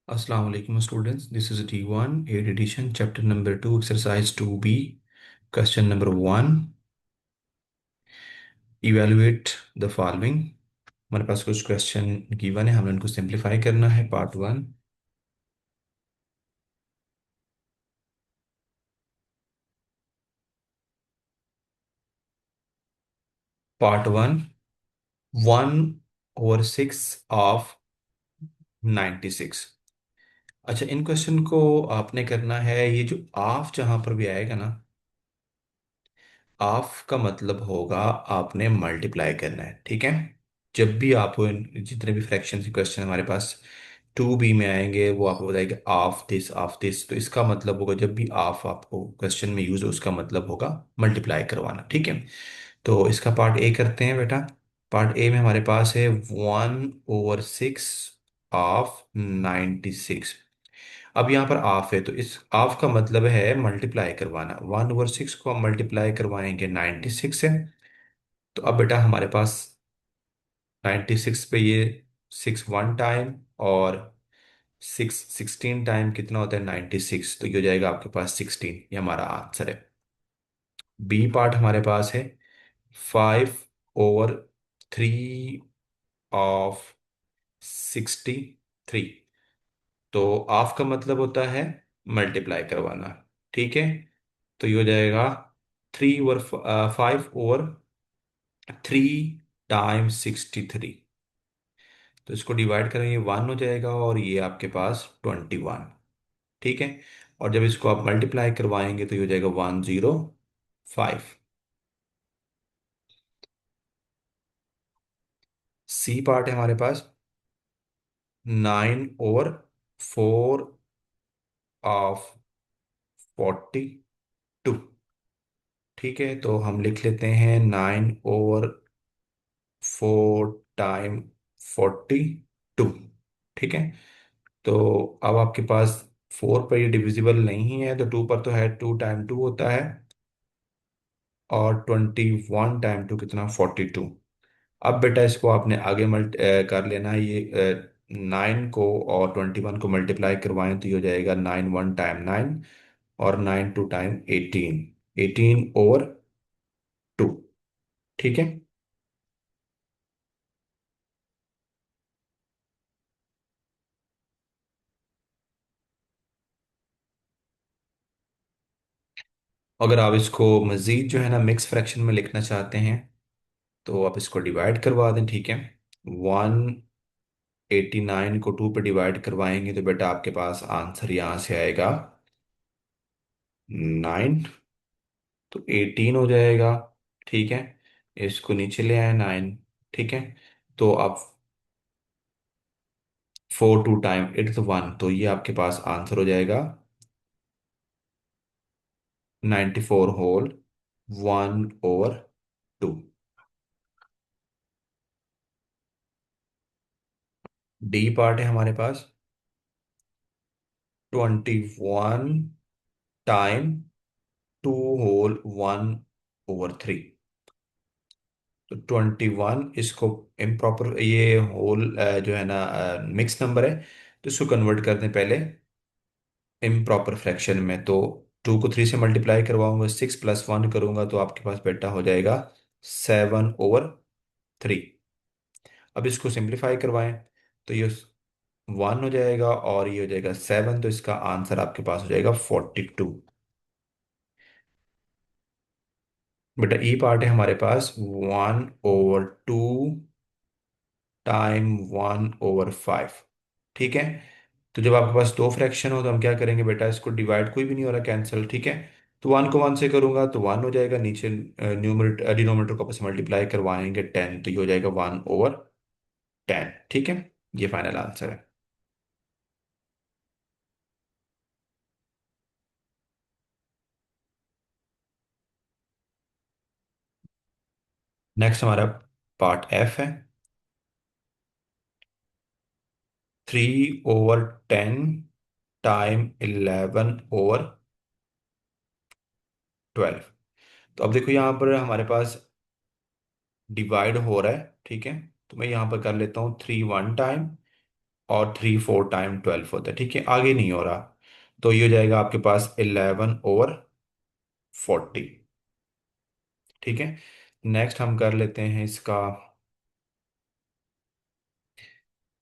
Assalamu alaikum students. This is D1 8 edition chapter number 2 exercise 2B question number 1 evaluate the following। हमारे पास कुछ question given है, हमें उनको simplify करना है। Part one 1/6 of 96। अच्छा, इन क्वेश्चन को आपने करना है, ये जो ऑफ जहां पर भी आएगा ना, ऑफ का मतलब होगा आपने मल्टीप्लाई करना है। ठीक है, जब भी आप जितने भी फ्रैक्शन के क्वेश्चन हमारे पास 2B में आएंगे वो आपको बताएगा ऑफ दिस, तो इसका मतलब होगा जब भी ऑफ आपको क्वेश्चन में यूज हो उसका मतलब होगा मल्टीप्लाई करवाना। ठीक है, तो इसका पार्ट ए करते हैं बेटा। पार्ट ए में हमारे पास है 1/6 ऑफ 96। अब यहाँ पर ऑफ है तो इस ऑफ का मतलब है मल्टीप्लाई करवाना। 1/6 को हम मल्टीप्लाई करवाएंगे 96 से। तो अब बेटा हमारे पास 96 पे ये 6 वन टाइम और 16 टाइम कितना होता है 96, तो ये हो जाएगा आपके पास 16। ये हमारा आंसर है। बी पार्ट हमारे पास है 5/3 ऑफ 63। तो ऑफ का मतलब होता है मल्टीप्लाई करवाना। ठीक है, तो ये हो जाएगा 5/3 टाइम्स 63। तो इसको डिवाइड करेंगे 1 हो जाएगा और ये आपके पास 21। ठीक है, और जब इसको आप मल्टीप्लाई करवाएंगे तो ये हो जाएगा 105। सी पार्ट है हमारे पास 9/4 ऑफ 42। ठीक है, तो हम लिख लेते हैं 9/4 टाइम 42। ठीक है, तो अब आपके पास 4 पर ये डिविजिबल नहीं है, तो 2 पर तो है, 2 टाइम 2 होता है, और 21 टाइम 2 कितना 42। अब बेटा इसको आपने आगे कर लेना है। ये 9 को और 21 को मल्टीप्लाई करवाएं तो ये हो जाएगा 9 1 टाइम 9 और 9 2 टाइम 18। 18/2। ठीक है, अगर आप इसको मज़ीद जो है ना मिक्स फ्रैक्शन में लिखना चाहते हैं तो आप इसको डिवाइड करवा दें। ठीक है, 189 को 2 पे डिवाइड करवाएंगे तो बेटा आपके पास आंसर यहाँ से आएगा 9। तो 18 हो जाएगा। ठीक है, इसको नीचे ले आए 9। ठीक है, तो आप 4 2 टाइम 8 1, तो ये आपके पास आंसर हो जाएगा 94/1/2। डी पार्ट है हमारे पास 21 टाइम 2 होल 1/3। तो 21 इसको इम्प्रॉपर ये होल जो है ना मिक्स नंबर है, तो इसको कन्वर्ट कर दें पहले इम्प्रॉपर फ्रैक्शन में। तो 2 को 3 से मल्टीप्लाई करवाऊंगा, 6 + 1 करूंगा तो आपके पास बेटा हो जाएगा 7/3। अब इसको सिंप्लीफाई करवाएं तो ये 1 हो जाएगा और ये हो जाएगा 7, तो इसका आंसर आपके पास हो जाएगा 42। बेटा ई पार्ट है हमारे पास 1/2 टाइम 1/5। ठीक है, तो जब आपके पास दो फ्रैक्शन हो तो हम क्या करेंगे बेटा, इसको डिवाइड कोई भी नहीं हो रहा, कैंसिल। ठीक है, तो 1 को 1 से करूंगा तो 1 हो जाएगा, नीचे न्यूमरेटर डिनोमिनेटर को आपस में मल्टीप्लाई करवाएंगे 10, तो ये हो जाएगा 1/10। ठीक है, ये फाइनल आंसर है। नेक्स्ट हमारा पार्ट एफ है 3/10 टाइम 11/12। तो अब देखो यहाँ पर हमारे पास डिवाइड हो रहा है। ठीक है, तो मैं यहाँ पर कर लेता हूँ 3 1 टाइम और 3 4 टाइम 12 होता है, ठीक है, आगे नहीं हो रहा। तो ये हो जाएगा आपके पास 11/40। ठीक है। नेक्स्ट हम कर लेते हैं इसका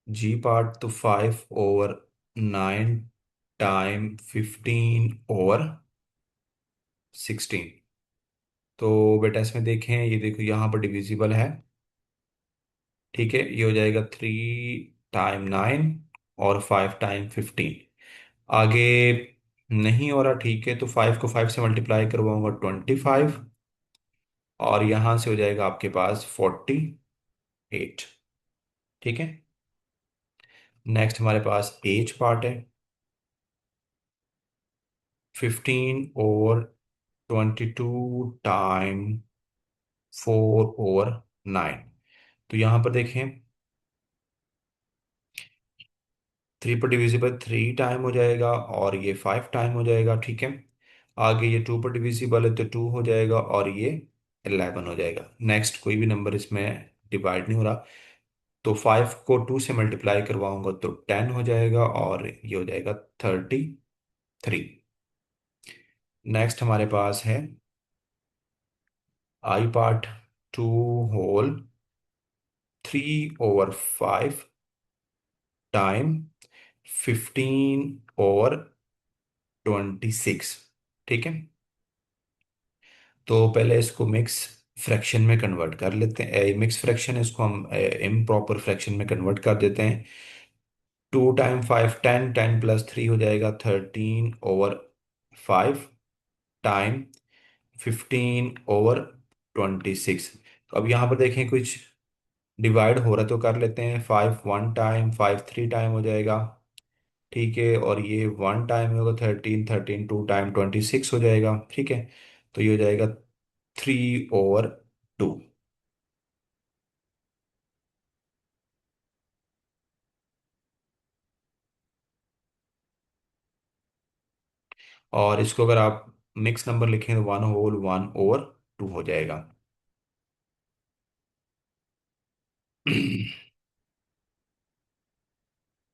जी पार्ट। तो 5/9 टाइम 15/16। तो बेटा इसमें देखें, ये देखो यहाँ पर डिविजिबल है। ठीक है, ये हो जाएगा 3 टाइम 9 और 5 टाइम 15। आगे नहीं हो रहा, ठीक है, तो 5 को 5 से मल्टीप्लाई करवाऊंगा 25, और यहां से हो जाएगा आपके पास 48। ठीक है। नेक्स्ट हमारे पास एज पार्ट है। 15/22 टाइम 4/9। तो यहां पर देखें, 3 पर डिविजिबल 3 टाइम हो जाएगा, और ये 5 टाइम हो जाएगा। ठीक है। आगे ये 2 पर डिविजिबल है तो 2 हो जाएगा, और ये 11 हो जाएगा। नेक्स्ट कोई भी नंबर इसमें डिवाइड नहीं हो रहा। तो 5 को 2 से मल्टीप्लाई करवाऊंगा तो 10 हो जाएगा, और ये हो जाएगा 33। नेक्स्ट हमारे पास है आई पार्ट। 2 whole 3/5 time 15/26। ठीक है। तो पहले इसको मिक्स फ्रैक्शन में कन्वर्ट कर लेते हैं। मिक्स फ्रैक्शन, इसको हम इम्प्रॉपर फ्रैक्शन में कन्वर्ट कर देते हैं। 2 टाइम 5 10, 10 + 3 हो जाएगा 13/5 टाइम 15/26। तो अब यहाँ पर देखें कुछ डिवाइड हो रहा, तो कर लेते हैं। 5 1 टाइम 5 3 टाइम हो जाएगा। ठीक है, और ये 1 टाइम होगा 13 13 2 टाइम 26 हो जाएगा। ठीक है। तो ये हो जाएगा 3/2। और इसको अगर आप मिक्स नंबर लिखें तो 1/1/2 हो जाएगा।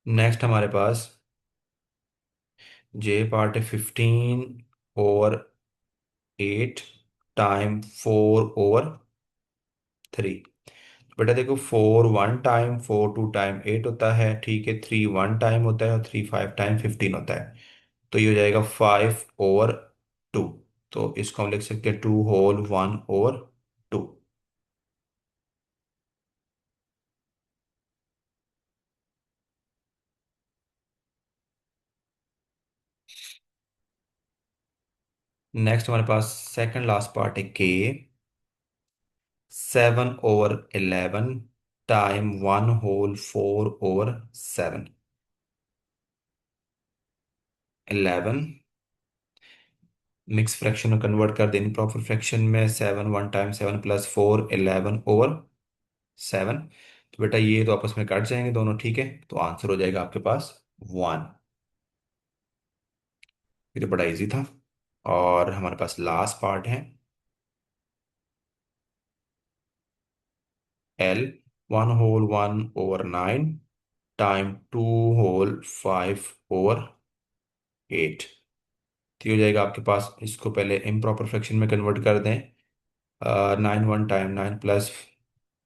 नेक्स्ट हमारे पास जे पार्ट है। 15/8 टाइम 4/3। बेटा देखो, 4 1 टाइम 4 2 टाइम 8 होता है। ठीक है, 3 1 टाइम होता है, और 3 5 टाइम 15 होता है। तो ये हो जाएगा 5/2। तो इसको हम लिख सकते हैं 2 होल 1/2। नेक्स्ट हमारे पास सेकंड लास्ट पार्ट है के। 7/11 टाइम 1 होल 4/7। 11 मिक्स फ्रैक्शन में कन्वर्ट कर देनी प्रॉपर फ्रैक्शन में। 7 1 टाइम 7 + 4 11/7। तो बेटा ये तो आपस में कट जाएंगे दोनों। ठीक है, तो आंसर हो जाएगा आपके पास 1। ये तो बड़ा इजी था। और हमारे पास लास्ट पार्ट है एल। 1 whole 1/9 time 2 whole 5/8। तो ये हो जाएगा आपके पास। इसको पहले इम्प्रॉपर फ्रैक्शन में कन्वर्ट कर दें। 9 1 टाइम 9 +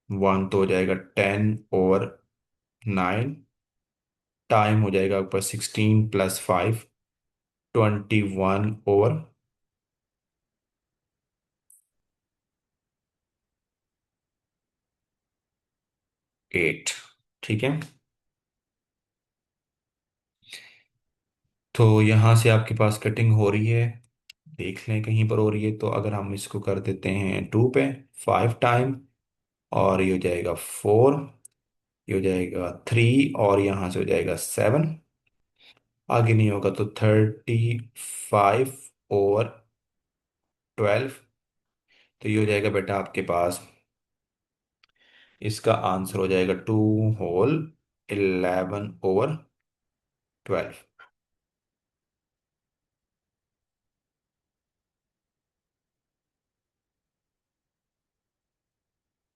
1 तो हो जाएगा 10/9। टाइम हो जाएगा ऊपर 16 + 5 21/8। ठीक है। तो यहाँ से आपके पास कटिंग हो रही है, देख लें कहीं पर हो रही है। तो अगर हम इसको कर देते हैं 2 पे 5 टाइम, और ये हो जाएगा 4, ये हो जाएगा 3, और यहाँ से हो जाएगा 7। आगे नहीं होगा तो 35/12। तो ये हो जाएगा बेटा आपके पास। इसका आंसर हो जाएगा 2 होल 11/12।